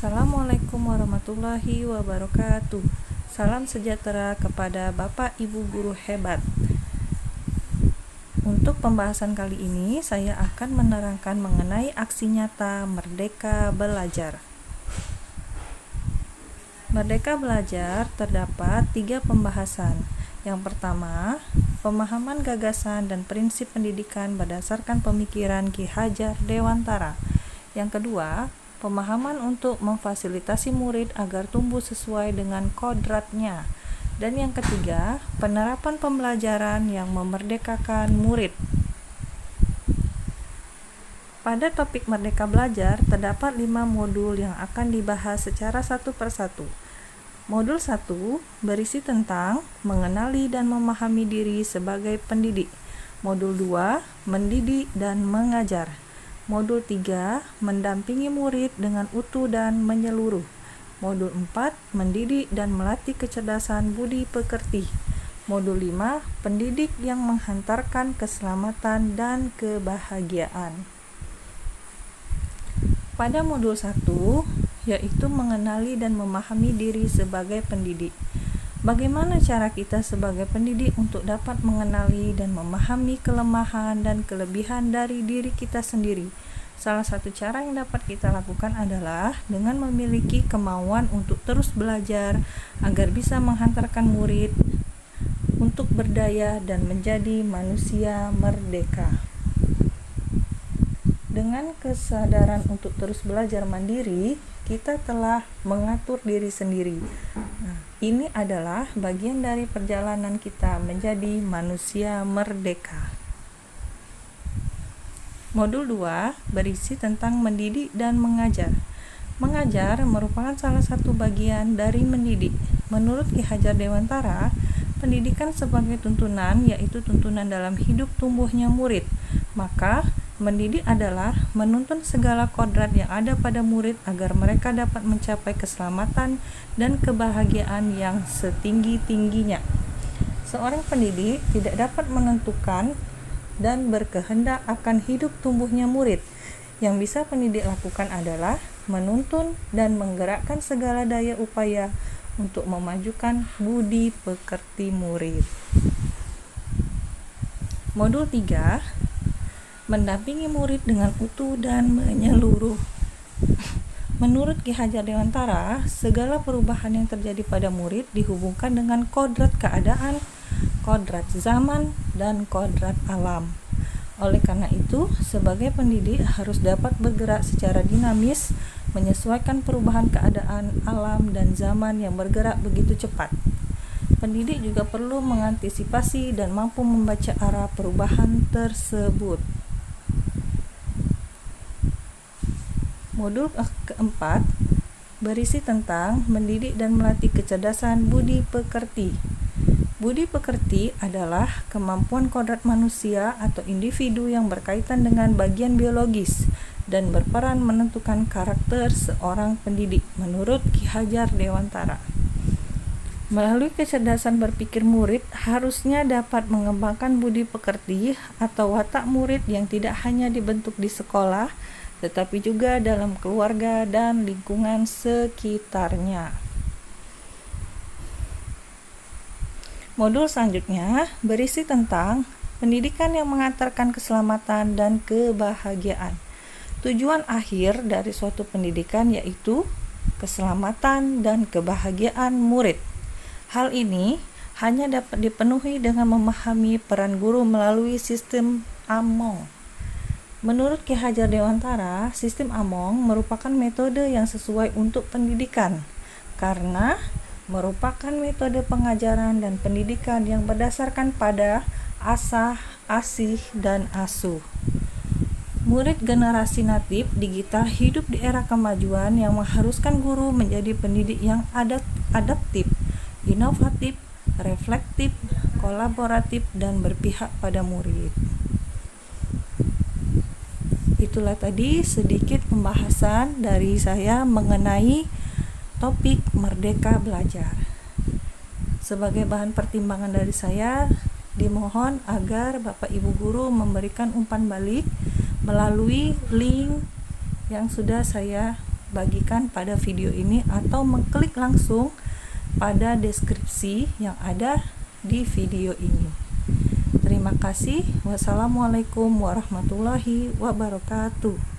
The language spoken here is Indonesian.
Assalamualaikum warahmatullahi wabarakatuh. Salam sejahtera kepada Bapak Ibu guru hebat. Untuk pembahasan kali ini, saya akan menerangkan mengenai aksi nyata Merdeka Belajar. Merdeka Belajar terdapat 3 pembahasan. Yang pertama, pemahaman gagasan dan prinsip pendidikan berdasarkan pemikiran Ki Hajar Dewantara. Yang kedua, pemahaman untuk memfasilitasi murid agar tumbuh sesuai dengan kodratnya. Dan yang ketiga, penerapan pembelajaran yang memerdekakan murid. Pada topik Merdeka Belajar, terdapat 5 modul yang akan dibahas secara satu persatu. Modul 1 berisi tentang mengenali dan memahami diri sebagai pendidik. Modul 2, mendidik dan mengajar. Modul 3, mendampingi murid dengan utuh dan menyeluruh. Modul 4, mendidik dan melatih kecerdasan budi pekerti. Modul 5, pendidik yang menghantarkan keselamatan dan kebahagiaan. Pada modul 1, yaitu mengenali dan memahami diri sebagai pendidik. Bagaimana cara kita sebagai pendidik untuk dapat mengenali dan memahami kelemahan dan kelebihan dari diri kita sendiri? Salah satu cara yang dapat kita lakukan adalah dengan memiliki kemauan untuk terus belajar agar bisa menghantarkan murid untuk berdaya dan menjadi manusia merdeka. Dengan kesadaran untuk terus belajar mandiri, kita telah mengatur diri sendiri. Ini adalah bagian dari perjalanan kita menjadi manusia merdeka. Modul 2 berisi tentang mendidik dan mengajar. Mengajar merupakan salah satu bagian dari mendidik. Menurut Ki Hajar Dewantara, pendidikan sebagai tuntunan, yaitu tuntunan dalam hidup tumbuhnya murid. Maka, mendidik adalah menuntun segala kodrat yang ada pada murid agar mereka dapat mencapai keselamatan dan kebahagiaan yang setinggi-tingginya. Seorang pendidik tidak dapat menentukan dan berkehendak akan hidup tumbuhnya murid. Yang bisa pendidik lakukan adalah menuntun dan menggerakkan segala daya upaya untuk memajukan budi pekerti murid. Modul 3, mendampingi murid dengan utuh dan menyeluruh. Menurut Ki Hajar Dewantara, segala perubahan yang terjadi pada murid dihubungkan dengan kodrat keadaan, kodrat zaman, dan kodrat alam. Oleh karena itu, sebagai pendidik harus dapat bergerak secara dinamis, menyesuaikan perubahan keadaan alam dan zaman yang bergerak begitu cepat. Pendidik juga perlu mengantisipasi dan mampu membaca arah perubahan tersebut. Modul keempat berisi tentang mendidik dan melatih kecerdasan budi pekerti. Budi pekerti adalah kemampuan kodrat manusia atau individu yang berkaitan dengan bagian biologis dan berperan menentukan karakter seorang pendidik menurut Ki Hajar Dewantara. Melalui kecerdasan berpikir murid harusnya dapat mengembangkan budi pekerti atau watak murid yang tidak hanya dibentuk di sekolah, tetapi juga dalam keluarga dan lingkungan sekitarnya. Modul selanjutnya berisi tentang pendidikan yang mengantarkan keselamatan dan kebahagiaan. Tujuan akhir dari suatu pendidikan yaitu keselamatan dan kebahagiaan murid. Hal ini hanya dapat dipenuhi dengan memahami peran guru melalui sistem Among. Menurut Ki Hajar Dewantara, sistem Among merupakan metode yang sesuai untuk pendidikan karena merupakan metode pengajaran dan pendidikan yang berdasarkan pada asah, asih, dan asuh. Murid generasi natif digital hidup di era kemajuan yang mengharuskan guru menjadi pendidik yang adaptif, inovatif, reflektif, kolaboratif, dan berpihak pada murid. Itulah tadi sedikit pembahasan dari saya mengenai topik Merdeka Belajar. Sebagai bahan pertimbangan dari saya, dimohon agar Bapak Ibu guru memberikan umpan balik melalui link yang sudah saya bagikan pada video ini atau mengklik langsung pada deskripsi yang ada di video ini. Terima kasih. Wassalamualaikum warahmatullahi wabarakatuh.